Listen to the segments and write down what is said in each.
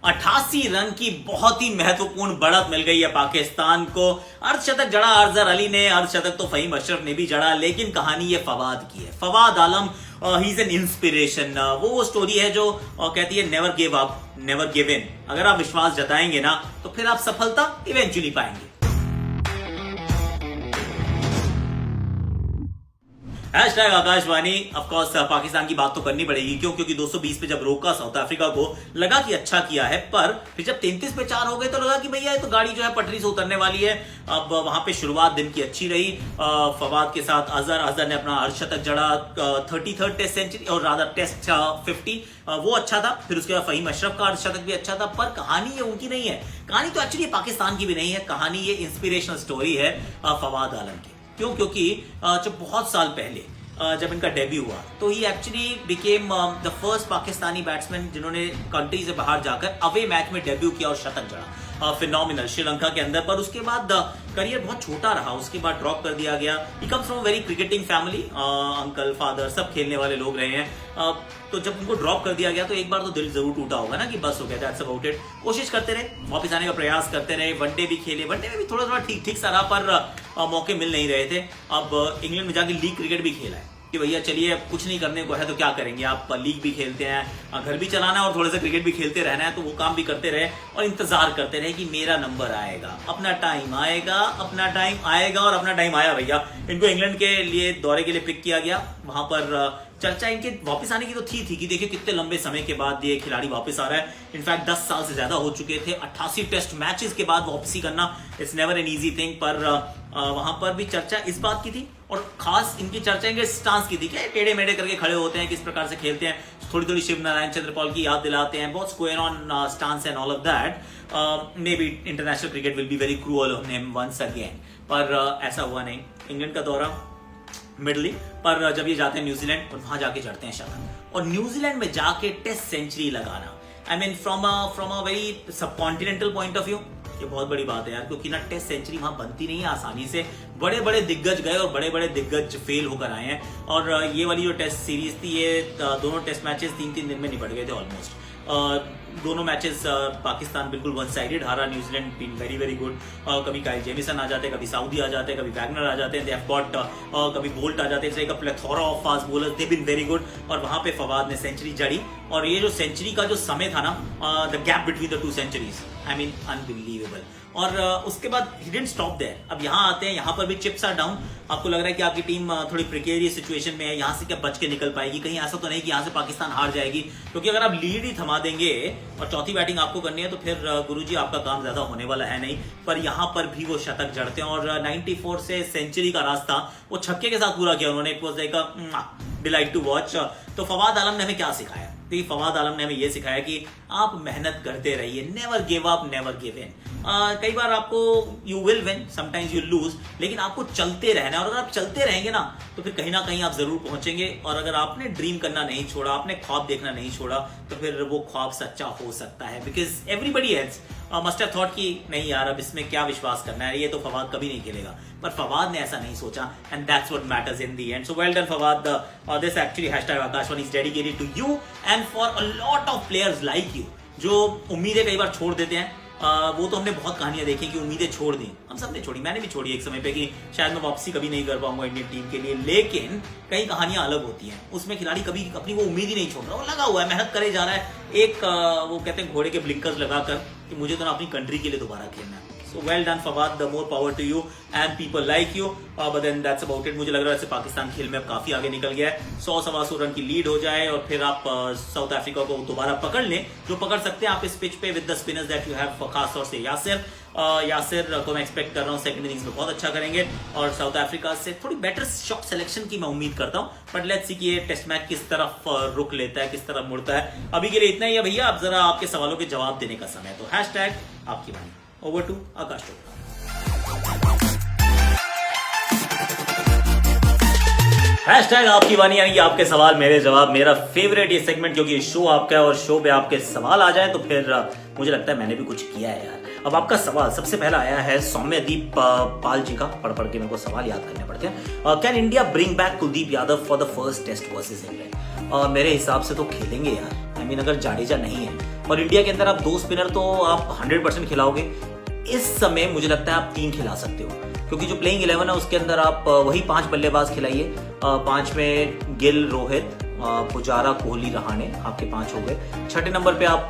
88 run की बहुत ही महत्वपूर्ण बढ़त मिल गई है पाकिस्तान को। अर्धशतक जड़ा अजहर अली ने, अर्धशतक तो फहीम अशरफ ने भी जड़ा, लेकिन कहानी ये फवाद की है। फवाद आलम ही इज एन इंस्पिरेशन। वो स्टोरी है जो कहती है never give up, never give in. अगर आप विश्वास जताएंगे ना तो फिर आप सफलता इवेंचुअली पाएंगे। हैशटैग आकाशवाणी। ऑफकोर्स पाकिस्तान की बात तो करनी पड़ेगी, क्यों? क्योंकि 220 पे जब रोका साउथ अफ्रीका को, लगा कि अच्छा किया है, पर फिर जब 33 पे 4 हो गए तो लगा कि भैया ये तो गाड़ी जो है पटरी से उतरने वाली है। अब वहां पे शुरुआत दिन की अच्छी रही फवाद के साथ। अजहर ने अपना अर्धशतक जड़ा, 33rd टेस्ट सेंचुरी और रादर टेस्ट 50 वो अच्छा था। फिर उसके बाद फहीम अशरफ का अर्धशतक भी अच्छा था। पर कहानी ये उनकी नहीं है, कहानी तो एक्चुअली पाकिस्तान की भी नहीं है, कहानी ये इंस्पिरेशनल स्टोरी है फवाद आलम की। क्यों? क्योंकि जब बहुत साल पहले जब इनका डेब्यू हुआ तो ही actually became the first Pakistani batsman जिन्होंने कंट्री से बाहर जाकर अवे मैच में डेब्यू किया और शतक जड़ा। फिनोमिनल श्रीलंका के अंदर। पर उसके बाद करियर बहुत छोटा रहा, उसके बाद ड्रॉप कर दिया गया। He comes from very cricketing family, uncle father सब खेलने वाले लोग रहे हैं। तो जब उनको ड्रॉप कर दिया गया तो एक बार तो दिल जरूर टूटा होगा ना कि बस हो गया, दैट्स अबाउट इट। कोशिश करते रहे, वापस आने का प्रयास करते रहे, वनडे भी खेले, वनडे में भी थोड़ा थोड़ा ठीक ठीक सा रहा, पर मौके मिल नहीं रहे थे। अब इंग्लैंड में जाके लीग क्रिकेट भी खेला है कि भैया चलिए कुछ नहीं करने को है तो क्या करेंगे, आप लीग भी खेलते हैं, घर भी चलाना है और थोड़ा सा क्रिकेट भी खेलते रहना है, तो वो काम भी करते रहे और इंतजार करते रहे कि मेरा नंबर आएगा, अपना टाइम आएगा, अपना टाइम आएगा। और अपना टाइम आया भैया। इनको इंग्लैंड के लिए दौरे के लिए पिक किया गया। वहां पर चर्चा इनके वापस आने की तो थी कि देखिए कितने लंबे समय के बाद ये खिलाड़ी वापस आ रहा है। इनफैक्ट 10 साल से ज्यादा हो चुके थे। 88 टेस्ट मैचेस के बाद वापसी करना it's never an easy thing. पर वहां पर भी चर्चा इस बात की थी, और खास इनकी चर्चा इनके स्टांस की थी कि टेढ़े मेढ़े करके खड़े होते हैं, किस प्रकार से खेलते हैं, थोड़ी थोड़ी शिव नारायण चंद्रपाल की याद दिलाते हैं, बहुत square on stance and all of that. May be international cricket will be very cruel on him once again. पर ऐसा हुआ नहीं। इंग्लैंड का दौरा मिडली, पर जब ये जाते हैं न्यूजीलैंड और वहां जाके चढ़ते हैं शतक, और न्यूजीलैंड में जाके टेस्ट सेंचुरी लगाना, I mean from a very subcontinental point of view, ये बहुत बड़ी बात है यार। क्योंकि ना टेस्ट सेंचुरी वहां बनती नहीं है आसानी से। बड़े बड़े दिग्गज गए और बड़े बड़े दिग्गज फेल होकर आए हैं। और ये वाली जो टेस्ट सीरीज थी, ये दोनों टेस्ट मैचेस 3-3 दिन में निपट गए थे ऑलमोस्ट। दोनों मैचेस पाकिस्तान बिल्कुल वन साइडेड हारा। New Zealand been very very good. कभी काइल जेमिसन आ जाते हैं, कभी सऊदी आ जाते हैं, कभी वैगनर आ जाते हैं, दे हैव गॉट, कभी बोल्ट आ जाते हैं, एक plethora of fast bowlers, they been very good. और वहां पे फवाद ने सेंचुरी जड़ी। और ये जो सेंचुरी का जो समय था ना, the gap between the 2 centuries, I mean unbelievable. और उसके बाद ही डिडंट स्टॉप देयर। अब यहाँ आते हैं, यहाँ पर भी चिप्स आर डाउन। आपको लग रहा है कि आपकी टीम थोड़ी प्रिकेरियस सिचुएशन में है, यहाँ से क्या बच के निकल पाएगी? कहीं ऐसा तो नहीं कि यहाँ से पाकिस्तान हार जाएगी? क्योंकि अगर आप लीड ही थमा देंगे और चौथी बैटिंग आपको करनी है तो फिर गुरुजी आपका काम ज्यादा होने वाला है नहीं। पर यहाँ पर भी वो शतक जड़ते हैं और 94 से सेंचुरी का रास्ता वो छक्के के साथ पूरा किया उन्होंने। It was like a delight to watch. तो फवाद आलम ने हमें क्या सिखाया? तो फवाद आलम ने हमें यह सिखाया कि आप मेहनत करते रहिए, never give up, never give in. कई बार आपको you will win, sometimes you lose, लेकिन आपको चलते रहना है। और अगर आप चलते रहेंगे ना तो फिर कहीं ना कहीं आप जरूर पहुंचेंगे। और अगर आपने ड्रीम करना नहीं छोड़ा, आपने ख्वाब देखना नहीं छोड़ा, तो फिर वो ख्वाब सच्चा हो सकता है। Because everybody else must have thought कि नहीं यार अब इसमें क्या विश्वास करना है, ये तो फवाद कभी नहीं खेलेगा। पर फवाद ने ऐसा नहीं सोचा, and that's what matters in the end. So well done Fawad. This actually hashtag Akashvani is dedicated to you and for a lot of players like you, जो उम्मीदें कई बार छोड़ देते हैं। वो तो हमने बहुत कहानियां देखी कि उम्मीदें छोड़ दी, हम सब ने छोड़ी, मैंने भी छोड़ी एक समय पे कि शायद मैं वापसी कभी नहीं कर पाऊंगा इंडियन टीम के लिए। लेकिन कई कहानियां अलग होती हैं, उसमें खिलाड़ी कभी अपनी वो उम्मीद ही नहीं छोड़ रहा, वो लगा हुआ है, मेहनत करे जा रहा है। एक वो कहते हैं घोड़े के ब्लिंकर्स लगाकर कि मुझे तो ना अपनी कंट्री के लिए दोबारा खेलना है। So well done Fawad, the more power to you and people like you. But then that's about it. मुझे लग रहा है पाकिस्तान खेल में अब काफी आगे निकल गया है। 100-125 रन की लीड हो जाए और फिर आप साउथ अफ्रीका को दोबारा पकड़ लें, जो पकड़ सकते हैं आप इस पिच पे with the spinners that you have, खासतौर से यासिर को मैं एक्सपेक्ट कर रहा हूँ सेकंड इनिंग्स में बहुत अच्छा करेंगे। और साउथ अफ्रीका से थोड़ी बेटर शॉट सिलेक्शन की मैं उम्मीद करता हूँ। बट लेट्स सी कि ये टेस्ट मैच किस तरफ रुक लेता है, किस तरफ मुड़ता है। अभी के लिए इतना ही है भैया। अब जरा आपके सवालों के जवाब देने का समय। तो हैशटैग आपकी वाणी। Over to Akash Chopra. Hashtag आपकी वाणी, यानी कि आपके सवाल मेरे जवाब, मेरा फेवरेट ये सेगमेंट, क्योंकि शो आपका है और शो पे आपके सवाल आ जाए तो फिर मुझे लगता है मैंने भी कुछ किया है यार। अब आपका सवाल सबसे पहला आया है सौम्यदीप पाल जी का। पढ़ के मेरे को सवाल याद करने पड़ते हैं। Can India bring back Kuldeep Yadav for the first test versus England? मेरे हिसाब से तो खेलेंगे यार। आई मीन अगर जाडेजा नहीं है और इंडिया के अंदर आप 2 स्पिनर तो आप 100% खिलाओगे। इस समय मुझे लगता है आप 3 खिला सकते हो, क्योंकि जो प्लेइंग 11 है उसके अंदर आप वही 5 बल्लेबाज खिलाइए। 5 में गिल, रोहित, पुजारा, कोहली, रहाणे, आपके 5 हो गए। छठे नंबर पे आप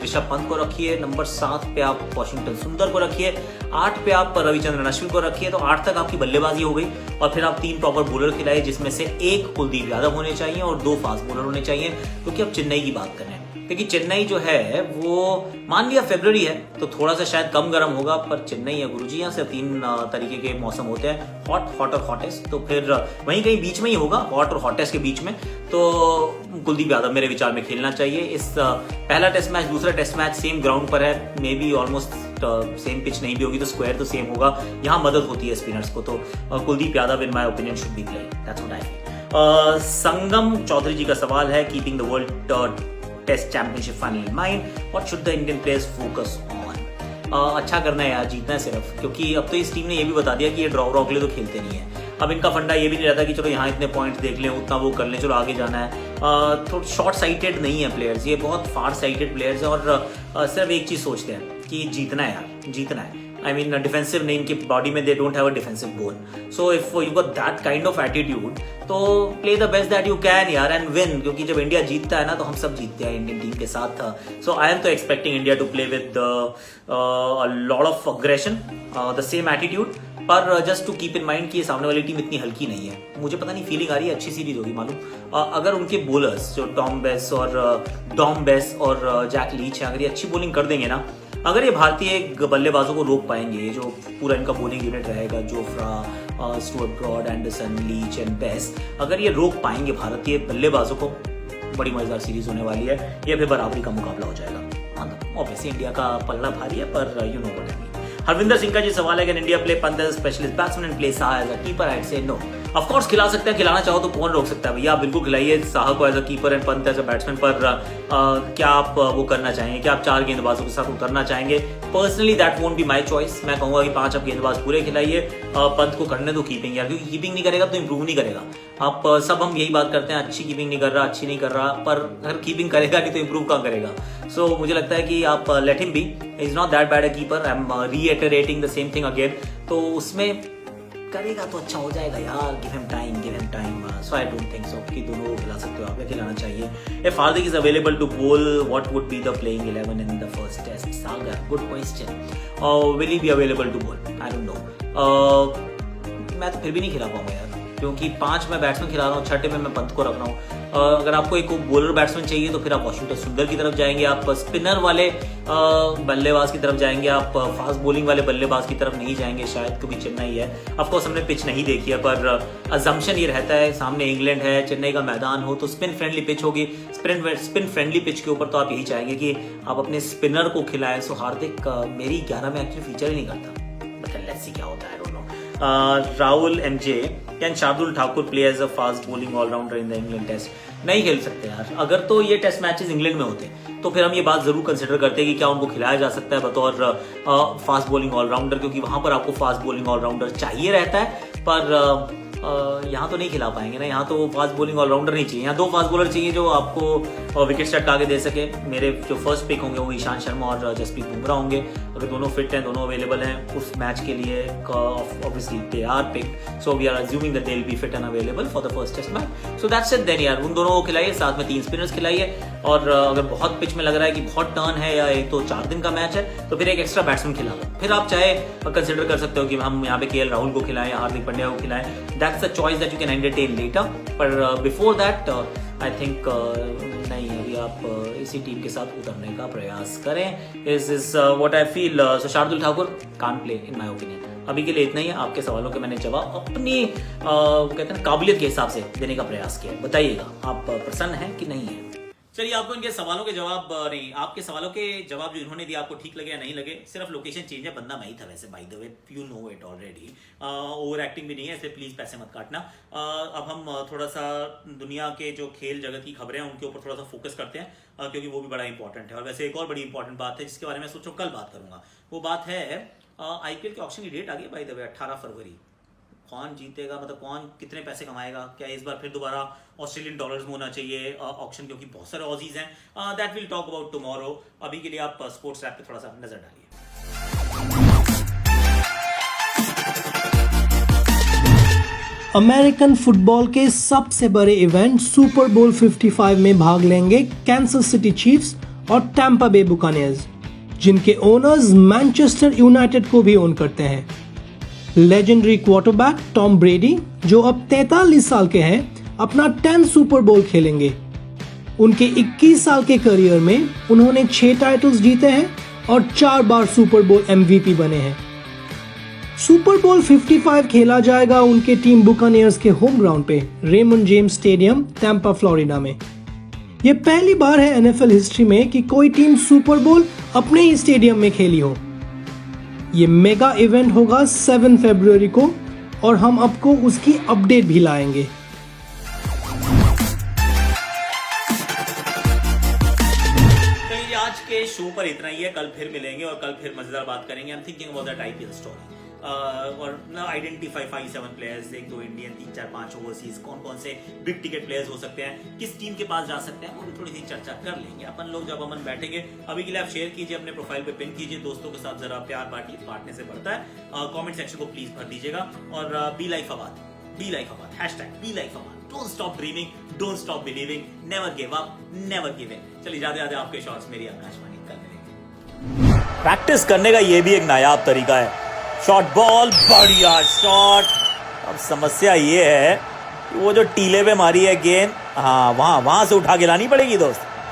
ऋषभ पंत को रखिए। नंबर 7 पे आप वाशिंगटन सुंदर को रखिए। 8 पे आप रविचंद्रन अश्विन को रखिए। तो 8 तक आपकी बल्लेबाजी हो गई। और फिर आप 3 प्रॉपर बॉलर खिलाए, जिसमें से 1 कुलदीप यादव होने चाहिए और 2 फास्ट बॉलर होने चाहिए, क्योंकि अब चेन्नई की बात करें, क्योंकि चेन्नई जो है वो मान लिया फरवरी है तो थोड़ा सा शायद कम गर्म होगा, पर चेन्नई है गुरुजी, यहाँ से 3 तरीके के मौसम होते हैं, हॉट और हॉटेस्ट। तो फिर वहीं कहीं बीच में ही होगा, हॉट और हॉटेस्ट के बीच में। तो कुलदीप यादव मेरे विचार में खेलना चाहिए। इस पहला टेस्ट मैच, दूसरा टेस्ट मैच सेम ग्राउंड पर है, may be almost same pitch नहीं भी होगी तो स्क्वायर तो सेम होगा, यहाँ मदद होती है स्पिनर्स को। तो Kuldeep Yadav in my opinion should be playing, that's what I feel. Sangam Chaudhary ji का सवाल है, keeping the world test championship final in mind, what should the Indian players focus on. अच्छा करना है यार, जीतना है सिर्फ, क्योंकि अब तो इस टीम ने ये भी बता दिया कि ये ड्रॉ के लिए तो खेलते नहीं है। अब इनका फंडा ये भी नहीं रहता कि चलो यहाँ इतने पॉइंट्स देख लें, उतना वो कर लें, चलो आगे जाना है। थोड़ा शॉर्ट साइटेड नहीं है प्लेयर्स, ये बहुत फार साइटेड प्लेयर्स हैं और सिर्फ एक चीज सोचते हैं कि जीतना है यार, जीतना है। I mean, डिफेंसिव नहीं, इनकी बॉडी में they don't have a defensive bone. So if you got that kind of attitude, तो play the best that you can यार एंड विन, क्योंकि जब इंडिया जीतता है ना तो हम सब जीतते हैं इंडियन टीम के साथ। सो आई एम तो expecting India to play with lot of aggression, the same attitude, पर just to keep in mind कि ये सामने वाली टीम इतनी हल्की नहीं है। मुझे पता नहीं, फीलिंग आ रही है अच्छी सीरीज होगी मालूम। अगर उनके बॉलर्स जो डॉम बेस और जैक लीच हैं, अगर ये अच्छी बॉलिंग कर देंगे ना, अगर ये भारतीय बल्लेबाजों को रोक पाएंगे, जो पूरा इनका बॉलिंग यूनिट रहेगा, Jofra, Stuart Broad, Anderson, Leach and Bess, अगर ये रोक पाएंगे भारतीय बल्लेबाजों को, बड़ी मजेदार सीरीज होने वाली है। ये फिर बराबरी का मुकाबला हो जाएगा। ऑब्वियसली इंडिया का पलड़ा भारी है, पर you know what I mean. Harvinder Singh का जी सवाल है कि India play Pant as specialist batsman and play Saha as a keeper, I say no. Of course खिला सकते हैं, खिलाना चाहो तो कौन रोक सकता है भैया, आप बिल्कुल खिलाइए साहा को as a keeper and Pant as a batsman. पर क्या आप वो करना चाहेंगे, क्या आप 4 गेंदबाजों के साथ उतरना चाहेंगे? Personally that won't be my choice. मैं कहूंगा कि 5 आप गेंदबाज पूरे खिलाइए, पंत को करने दो कीपिंग यार, क्योंकि कीपिंग नहीं करेगा तो इंप्रूव नहीं करेगा। आप सब हम यही बात करते हैं, अच्छी कीपिंग नहीं कर रहा, अच्छी नहीं कर रहा, पर अगर कीपिंग करेगा नहीं तो इंप्रूव कहाँ करेगा। सो मुझे लगता है कि आप let him be, is not that bad a keeper. I am reiterating the same thing again. तो उसमें करेगा तो अच्छा हो जाएगा यार, give him time, give him time. So I don't think so कि दोनों को खिला सकते हो आप, या खिलाना चाहिए। If Hardik is available to bowl, what would be the playing 11 in the first test? Sagar, good question. Will he be available to bowl? I don't know. मैं तो फिर भी नहीं खिला पाऊंगा यार, क्योंकि 5 मैं बैट्समैन खिला रहा हूँ, छठे में मैं पंत को रख रहा हूँ। अगर आपको एक बॉलर बैट्समैन चाहिए तो फिर आप वाशिंगटन सुंदर की तरफ जाएंगे, आप स्पिनर वाले बल्लेबाज की तरफ जाएंगे, आप फास्ट बॉलिंग वाले बल्लेबाज की तरफ नहीं जाएंगे शायद, क्योंकि चेन्नई है। ऑफकोर्स हमने पिच नहीं देखी है, पर अजम्पशन ये रहता है सामने इंग्लैंड है, चेन्नई का मैदान हो तो स्पिन फ्रेंडली पिच होगी। स्पिन फ्रेंडली पिच के ऊपर तो आप यही चाहेंगे कि आप अपने स्पिनर को खिलाएं। सो हार्दिक मेरी 11 में एक्चुअली फीचर ही नहीं करता, लेट्स सी क्या होता है। Rahul MJ, can Shardul Thakur play as a fast bowling allrounder in the England test? नहीं खेल सकते यार। अगर तो ये टेस्ट मैचेस इंग्लैंड में होते तो फिर हम ये बात जरूर कंसिडर करते हैं कि क्या उनको खिलाया जा सकता है बतौर फास्ट बॉलिंग ऑलराउंडर, क्योंकि वहां पर आपको फास्ट बॉलिंग ऑलराउंडर चाहिए रहता है। पर यहाँ तो नहीं खिला पाएंगे ना, यहाँ तो फास्ट बॉलिंग ऑलराउंडर नहीं चाहिए, यहाँ 2 फास्ट बॉलर चाहिए जो आपको विकेट शॉट आगे दे सके। मेरे जो फर्स्ट पिक होंगे वो ईशांत शर्मा और जसप्रीत बुमराह होंगे। अगर दोनों फिट हैं, दोनों अवेलेबल हैं उस मैच के लिए, obviously they are picked, so we are assuming that they will be fit and available for the first test match. So that's it then यार, उन दोनों को खिलाइए, साथ में 3 स्पिनर्स खिलाइए। और अगर बहुत पिच में लग रहा है कि बहुत टर्न है या एक तो 4 दिन का मैच है, तो फिर एक एक्स्ट्रा बैट्समैन खिला लो। फिर आप चाहे कंसिडर कर सकते हो कि हम यहाँ पे केएल राहुल को खिलाएं, हार्दिक पांड्या को खिलाएं। That's a choice that you can entertain later, पर बिफोर दैट आई थिंक नहीं, अभी आप इसी टीम के साथ उतरने का प्रयास करें। Is what I feel. So Shardul Thakur can't play in my opinion. अभी के लिए इतना ही है। आपके सवालों के मैंने जवाब अपनी कहते हैं काबिलियत के हिसाब से देने का प्रयास किया। बताइएगा आप प्रसन्न हैं कि नहीं है। चलिए, आपको इनके सवालों के जवाब नहीं, आपके सवालों के जवाब जो इन्होंने दिया आपको ठीक लगे या नहीं लगे, सिर्फ लोकेशन चेंज है, बंदा मैं ही था वैसे, by the way you know it already. Over acting भी नहीं है, इसलिए प्लीज पैसे मत काटना। अब हम थोड़ा सा दुनिया के जो खेल जगत की खबरें हैं उनके ऊपर थोड़ा सा फोकस करते हैं, क्योंकि वो भी बड़ा इंपॉर्टेंट है। और वैसे एक और बड़ी इंपॉर्टेंट बात है जिसके बारे में सोचो कल बात करूंगा। वो बात है आईपीएल के ऑक्शन की डेट आ गई बाय द वे, 18 फरवरी। कौन जीतेगा, मतलब कौन कितने पैसे कमाएगा, क्या इस बार फिर दोबारा ऑस्ट्रेलियन डॉलर्स में होना चाहिए ऑक्शन, क्योंकि बहुत सारे ऑजीज हैं। That will talk about tomorrow. अभी के लिए आप स्पोर्ट्स रैप पे थोड़ा सा नजर डालिए। अमेरिकन फुटबॉल के सबसे बड़े इवेंट सुपर बोल 55 में भाग लेंगे कैंसस सिटी चीफ्स और टैम्पा बे बुकानियर्स, जिनके ओनर्स मैनचेस्टर यूनाइटेड को भी ओन करते हैं। लेजेंडरी क्वार्टरबैक टॉम ब्रेडी, जो अब 43 साल के हैं, अपना 10 सुपर बोल खेलेंगे। उनके 21 साल के करियर में उन्होंने 6 टाइटल्स जीते हैं और 4 बार सुपर बोल MVP बने हैं। सुपर बोल 55 खेला जाएगा उनके टीम बुकानियर्स के होम ग्राउंड पे, Raymond James stadium, Tampa, Florida में। यह पहली बार है NFL हिस्ट्री में कि कोई टीम सुपर बोल अपने ही स्टेडियम में खेली हो। ये मेगा इवेंट होगा 7 फरवरी को और हम आपको उसकी अपडेट भी लाएंगे। चलिए आज के शो पर इतना ही है, कल फिर मिलेंगे और कल फिर मजेदार बात करेंगे। I am thinking about that IPL story और आइडेंटिफाई 5-7 प्लेयर्स, 1-2 इंडियन, 3-4-5 ओवरसीज, कौन कौन से बिग टिकट प्लेयर्स हो सकते हैं, किस टीम के पास जा सकते हैं, वो भी थोड़ी सी चर्चा कर लेंगे अपन लोग जब अपन बैठेंगे। अभी के लिए आप शेयर कीजिए, अपने प्रोफाइल पे पिन कीजिए, दोस्तों के साथ जरा प्यार बांटिए, बांटने से बढ़ता है। कमेंट सेक्शन को प्लीज भर दीजिएगा और be like Fawad, be like Fawad, #be like Fawad. Don't stop dreaming, don't stop believing, never give up, never give in. चलिए ज्यादा ज्यादा आपके शॉट्स मेरी आकाशवाणी कर मिलेंगे। प्रैक्टिस करने का ये भी एक नायाब तरीका है। शॉर्ट बॉल, बढ़िया शॉट। अब समस्या ये है कि वो जो टीले पे मारी है गेंद, हाँ वहां से उठा के लानी पड़ेगी दोस्त।